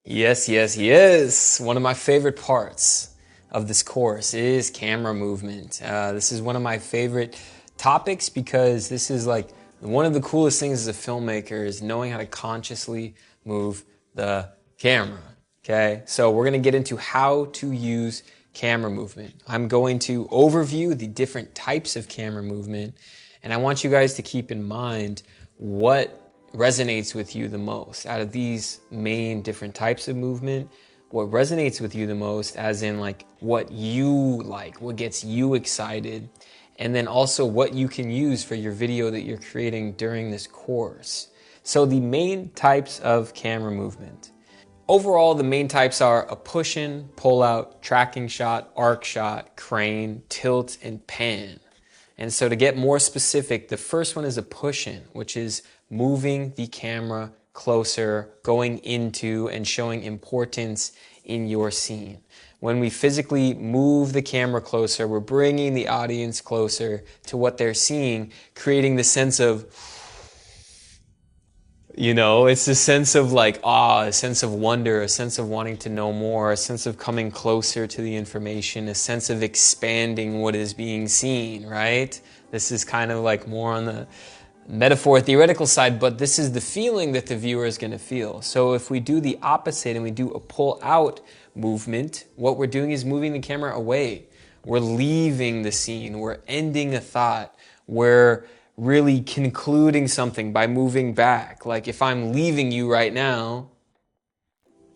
Yes, yes, yes. One of my favorite parts of this course is camera movement. This is one of my favorite topics because this is like one of the coolest things as a filmmaker is knowing how to consciously move the camera. Okay, so we're going to get into how to use camera movement. I'm going to overview the different types of camera movement, and I want you guys to keep in mind what resonates with you the most out of these main different types of movement. What resonates with you the most, as in like what you like, what gets you excited, and then also what you can use for your video that you're creating during this course. So the main types of camera movement. Overall, the main types are a push-in, pull-out, tracking shot, arc shot, crane, tilt, and pan. And so to get more specific, the first one is a push-in, which is moving the camera closer, going into and showing importance in your scene. When we physically move the camera closer, we're bringing the audience closer to what they're seeing, creating the sense of, it's a sense of like awe, a sense of wonder, a sense of wanting to know more, a sense of coming closer to the information, a sense of expanding what is being seen, right? This is kind of like more on the metaphor theoretical side, but this is the feeling that the viewer is going to feel. So if we do the opposite and we do a pull out movement, what we're doing is moving the camera away. We're leaving the scene. We're ending a thought. We're really concluding something by moving back. Like if I'm leaving you right now,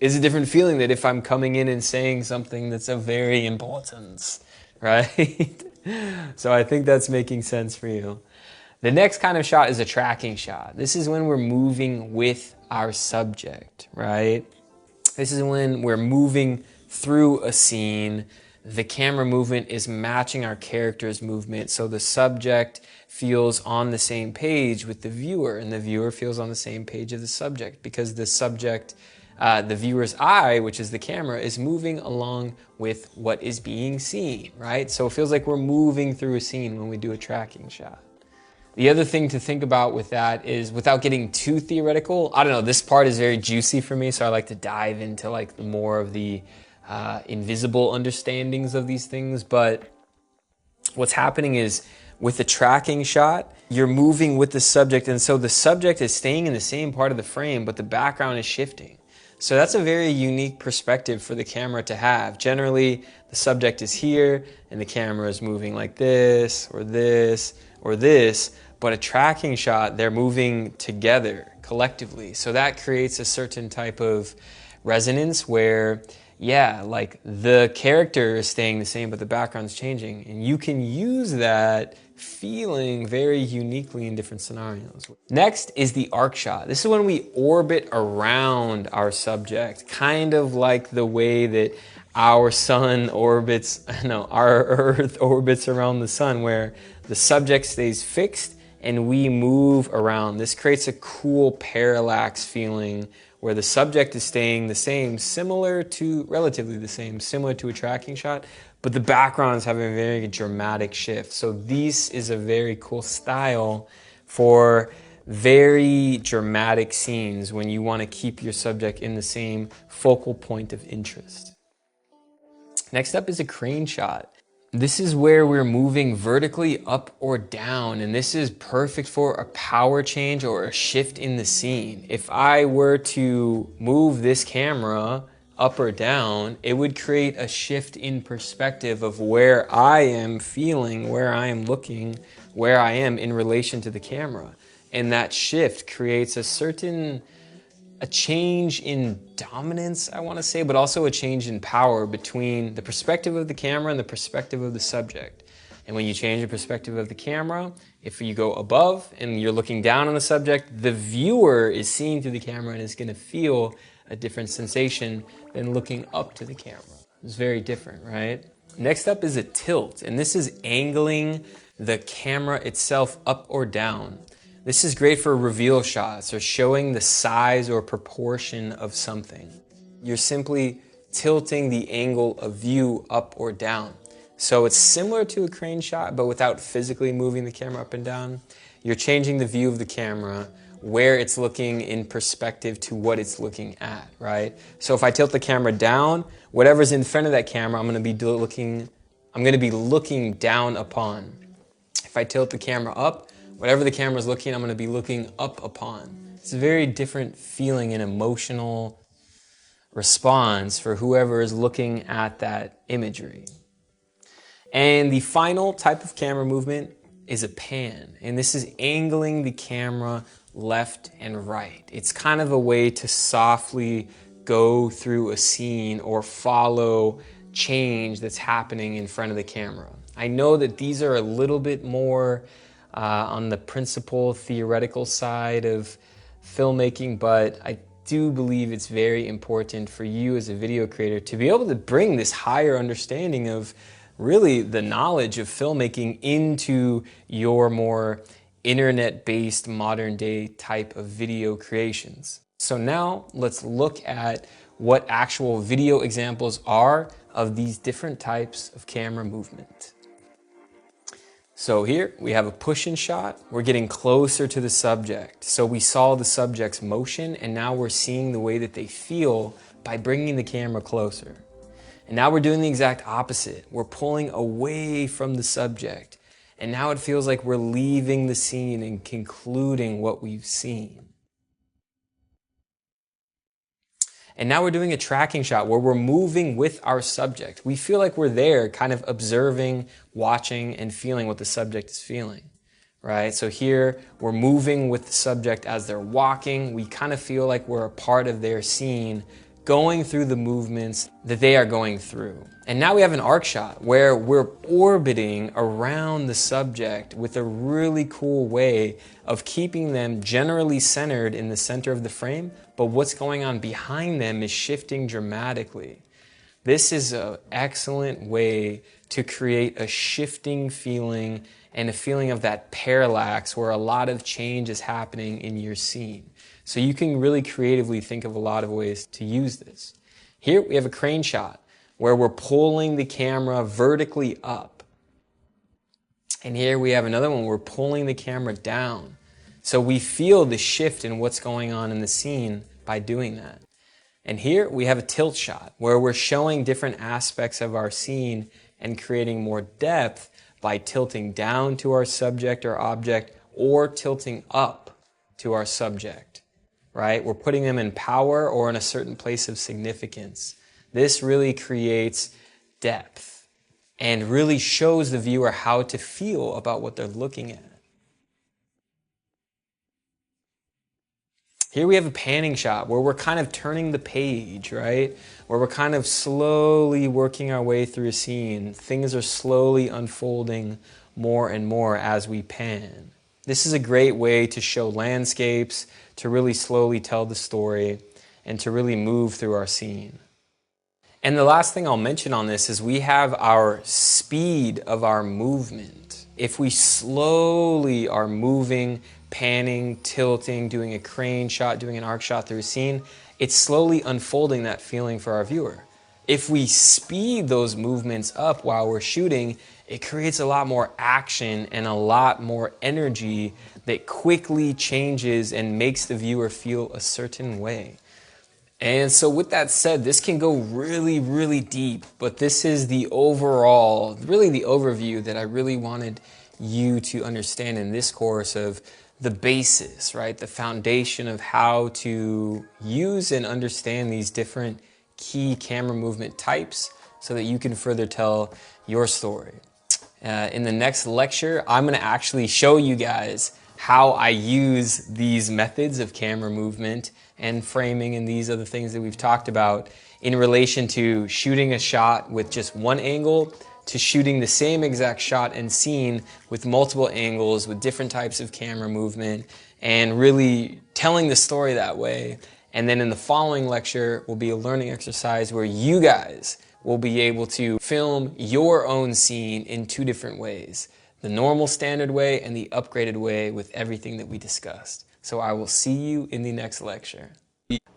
is a different feeling than if I'm coming in and saying something that's of very importance, right? So I think that's making sense for you. The next kind of shot is a tracking shot. This is when we're moving with our subject, right? This is when we're moving through a scene. The camera movement is matching our character's movement, so the subject feels on the same page with the viewer, and the viewer feels on the same page of the subject because the subject, the viewer's eye, which is the camera, is moving along with what is being seen, right? So it feels like we're moving through a scene when we do a tracking shot. The other thing to think about with that is, without getting too theoretical, I don't know, this part is very juicy for me, so I like to dive into like more of the invisible understandings of these things. But what's happening is, with the tracking shot, you're moving with the subject, and so the subject is staying in the same part of the frame, but the background is shifting. So that's a very unique perspective for the camera to have. Generally, the subject is here, and the camera is moving like this, or this, or this, but a tracking shot, they're moving together collectively. So that creates a certain type of resonance where, yeah, like the character is staying the same, but the background's changing. And you can use that feeling very uniquely in different scenarios. Next is the arc shot. This is when we orbit around our subject, kind of like the way that our sun orbits, no, our Earth orbits around the sun, where the subject stays fixed and we move around. This creates a cool parallax feeling where the subject is staying the same, relatively the same, similar to a tracking shot, but the background is having a very dramatic shift. So this is a very cool style for very dramatic scenes when you want to keep your subject in the same focal point of interest. Next up is a crane shot. This is where we're moving vertically up or down, and this is perfect for a power change or a shift in the scene. If I were to move this camera up or down, it would create a shift in perspective of where I am feeling, where I am looking, where I am in relation to the camera. And that shift creates a change in dominance, I want to say, but also a change in power between the perspective of the camera and the perspective of the subject. And when you change the perspective of the camera, if you go above and you're looking down on the subject, the viewer is seeing through the camera and is going to feel a different sensation than looking up to the camera. It's very different, right? Next up is a tilt, and this is angling the camera itself up or down. This is great for reveal shots or showing the size or proportion of something. You're simply tilting the angle of view up or down. So it's similar to a crane shot, but without physically moving the camera up and down. You're changing the view of the camera where it's looking in perspective to what it's looking at, right? So if I tilt the camera down, whatever's in front of that camera, I'm going to be looking down upon. If I tilt the camera up, whatever the camera is looking, I'm going to be looking up upon. It's a very different feeling and emotional response for whoever is looking at that imagery. And the final type of camera movement is a pan. And this is angling the camera left and right. It's kind of a way to softly go through a scene or follow change that's happening in front of the camera. I know that these are a little bit more on the principle theoretical side of filmmaking, but I do believe it's very important for you as a video creator to be able to bring this higher understanding of really the knowledge of filmmaking into your more internet-based modern day type of video creations. So now let's look at what actual video examples are of these different types of camera movement. So here we have a push-in shot. We're getting closer to the subject. So we saw the subject's motion, and now we're seeing the way that they feel by bringing the camera closer. And now we're doing the exact opposite. We're pulling away from the subject. And now it feels like we're leaving the scene and concluding what we've seen. And now we're doing a tracking shot where we're moving with our subject. We feel like we're there, kind of observing, watching, and feeling what the subject is feeling, right? So here we're moving with the subject as they're walking. We kind of feel like we're a part of their scene, going through the movements that they are going through. And now we have an arc shot where we're orbiting around the subject with a really cool way of keeping them generally centered in the center of the frame, but what's going on behind them is shifting dramatically. This is an excellent way to create a shifting feeling and a feeling of that parallax where a lot of change is happening in your scene. So you can really creatively think of a lot of ways to use this. Here we have a crane shot where we're pulling the camera vertically up. And here we have another one where we're pulling the camera down. So we feel the shift in what's going on in the scene by doing that. And here we have a tilt shot where we're showing different aspects of our scene and creating more depth by tilting down to our subject or object or tilting up to our subject, right? We're putting them in power or in a certain place of significance. This really creates depth and really shows the viewer how to feel about what they're looking at. Here we have a panning shot where we're kind of turning the page, right? Where we're kind of slowly working our way through a scene. Things are slowly unfolding more and more as we pan. This is a great way to show landscapes, to really slowly tell the story, and to really move through our scene. And the last thing I'll mention on this is we have our speed of our movement. If we slowly are moving, panning, tilting, doing a crane shot, doing an arc shot through a scene, it's slowly unfolding that feeling for our viewer. If we speed those movements up while we're shooting, it creates a lot more action and a lot more energy that quickly changes and makes the viewer feel a certain way. And so with that said, this can go really, really deep, but this is the overall, really the overview that I really wanted you to understand in this course of the basis, right? The foundation of how to use and understand these different key camera movement types so that you can further tell your story. In the next lecture, I'm going to actually show you guys how I use these methods of camera movement and framing and these other things that we've talked about in relation to shooting a shot with just one angle to shooting the same exact shot and scene with multiple angles with different types of camera movement and really telling the story that way. And then in the following lecture will be a learning exercise where you guys will be able to film your own scene in two different ways. The normal standard way and the upgraded way with everything that we discussed. So I will see you in the next lecture.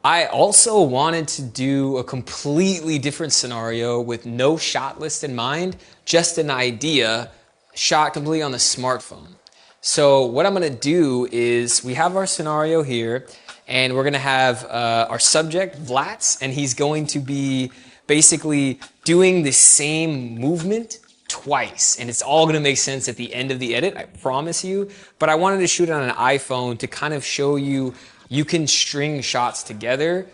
I also wanted to do a completely different scenario with no shot list in mind, just an idea shot completely on the smartphone. So what I'm going to do is we have our scenario here, and we're going to have our subject, Vlats, and he's going to be basically doing the same movement twice. And it's all going to make sense at the end of the edit, I promise you. But I wanted to shoot it on an iPhone to kind of show you you can string shots together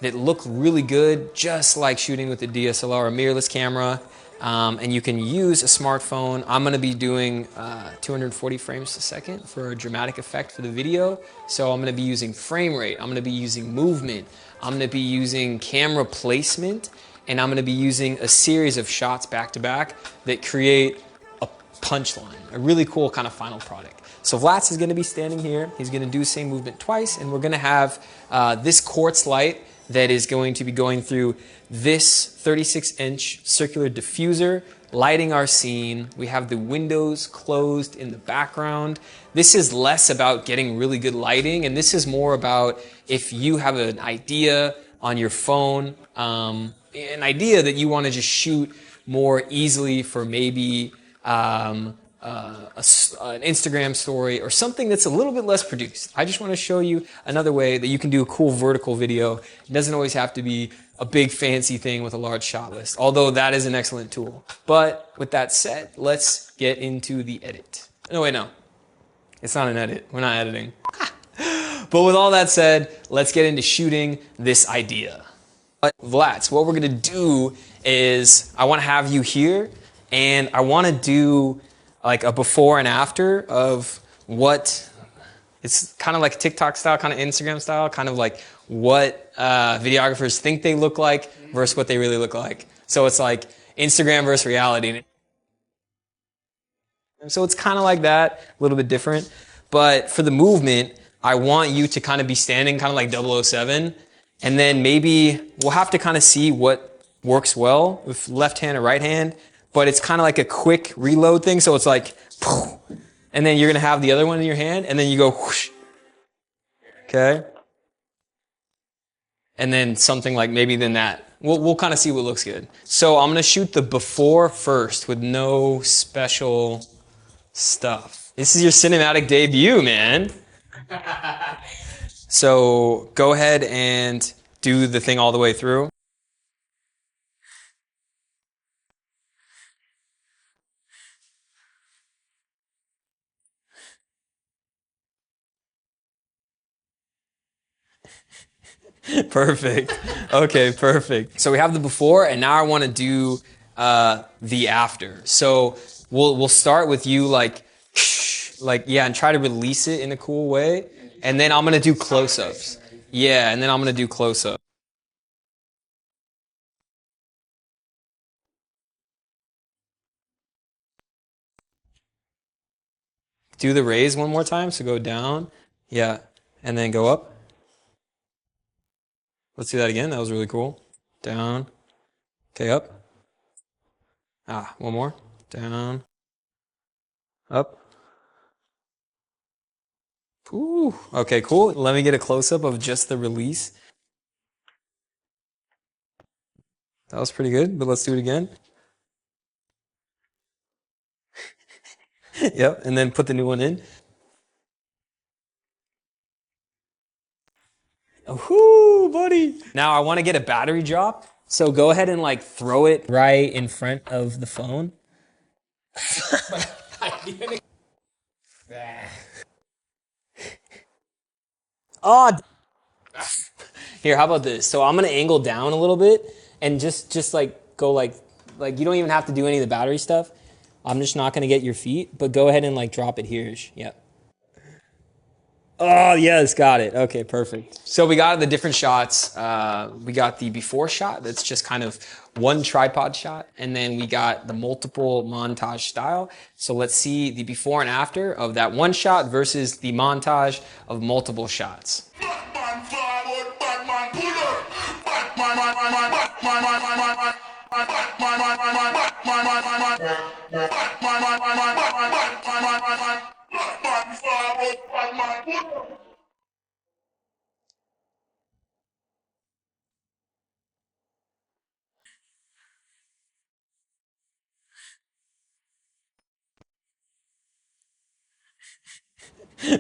that look really good, just like shooting with a DSLR or mirrorless camera. And you can use a smartphone. I'm going to be doing 240 frames a second for a dramatic effect for the video. So I'm going to be using frame rate. I'm going to be using movement. I'm going to be using camera placement. And I'm going to be using a series of shots back to back that create a punchline, a really cool kind of final product. So Vlats is going to be standing here. He's going to do the same movement twice. And we're going to have this quartz light that is going to be going through this 36-inch circular diffuser, lighting our scene. We have the windows closed in the background. This is less about getting really good lighting, and this is more about if you have an idea on your phone, an idea that you want to just shoot more easily for maybe an Instagram story or something that's a little bit less produced. I just want to show you another way that you can do a cool vertical video. It doesn't always have to be a big fancy thing with a large shot list, although that is an excellent tool. But with that said, let's get into the edit. No, wait, no. It's not an edit. We're not editing. But with all that said, let's get into shooting this idea. Vlats, what we're gonna do is I wanna have you here and I wanna do like a before and after of what, it's kind of like TikTok style, kind of Instagram style, kind of like what videographers think they look like versus what they really look like. So it's like Instagram versus reality. So it's kind of like that, a little bit different. But for the movement, I want you to kind of be standing kind of like 007. And then maybe we'll have to kind of see what works well with left hand or right hand. But it's kind of like a quick reload thing. So it's like, and then you're going to have the other one in your hand. And then you go, whoosh. Okay. And then something like maybe then that. We'll kind of see what looks good. So I'm going to shoot the before first with no special stuff. This is your cinematic debut, man. So go ahead and do the thing all the way through. Perfect. Okay, perfect. So we have the before, and now I want to do the after. So we'll start with you like yeah, and try to release it in a cool way, and then I'm gonna do close-ups. Yeah, and then I'm gonna do close-up. Do the raise one more time. So go down. Yeah, and then go up. Let's do that again. That was really cool. Down. Okay, up. Ah, one more. Down. Up. Ooh. Okay, cool. Let me get a close-up of just the release. That was pretty good, but let's do it again. Yep, and then put the new one in. Oh, buddy. Now I want to get a battery drop. So go ahead and like throw it right in front of the phone. Oh, here, how about this? So I'm gonna angle down a little bit and just like go like you don't even have to do any of the battery stuff. I'm just not gonna get your feet, but go ahead and like drop it here. Yep. Oh, yes, got it. Okay, perfect. So we got the different shots. We got the before shot that's just kind of one tripod shot, and then we got the multiple montage style. So let's see the before and after of that one shot versus the montage of multiple shots.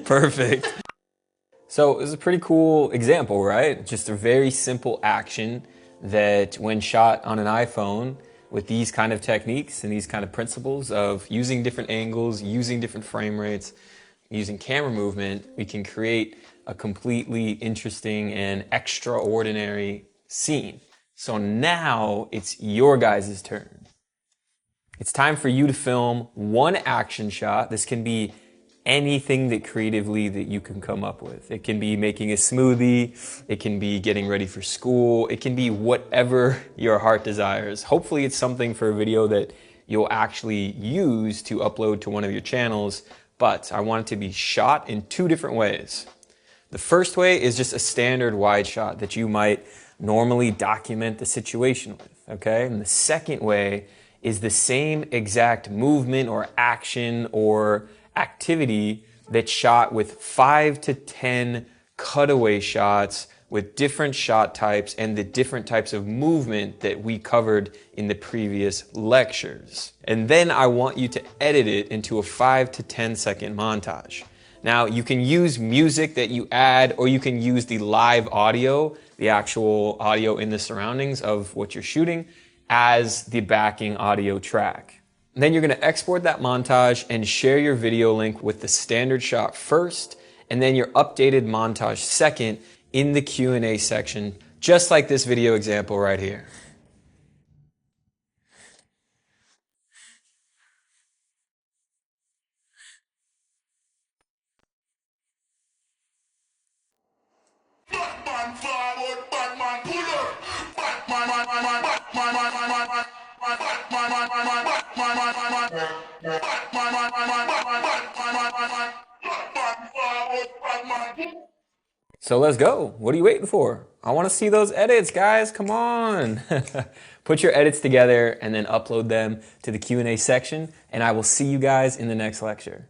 Perfect. So it's a pretty cool example, right? Just a very simple action that when shot on an iPhone with these kind of techniques and these kind of principles of using different angles, using different frame rates, using camera movement, we can create a completely interesting and extraordinary scene. So now it's your guys' turn. It's time for you to film one action shot. This can be anything that creatively that you can come up with. It can be making a smoothie, it can be getting ready for school, it can be whatever your heart desires. Hopefully it's something for a video that you'll actually use to upload to one of your channels, but I want it to be shot in two different ways. The first way is just a standard wide shot that you might normally document the situation with, okay? And the second way is the same exact movement or action or activity that's shot with 5 to 10 cutaway shots with different shot types and the different types of movement that we covered in the previous lectures. And then I want you to edit it into a 5 to 10 second montage. Now you can use music that you add, or you can use the live audio, the actual audio in the surroundings of what you're shooting, as the backing audio track. Then you're going to export that montage and share your video link with the standard shot first, and then your updated montage second in the Q&A section, just like this video example right here. Batman forward, Batman pull up. So let's go. What are you waiting for? I want to see those edits, guys. Come on. Put your edits together and then upload them to the Q&A section, and I will see you guys in the next lecture.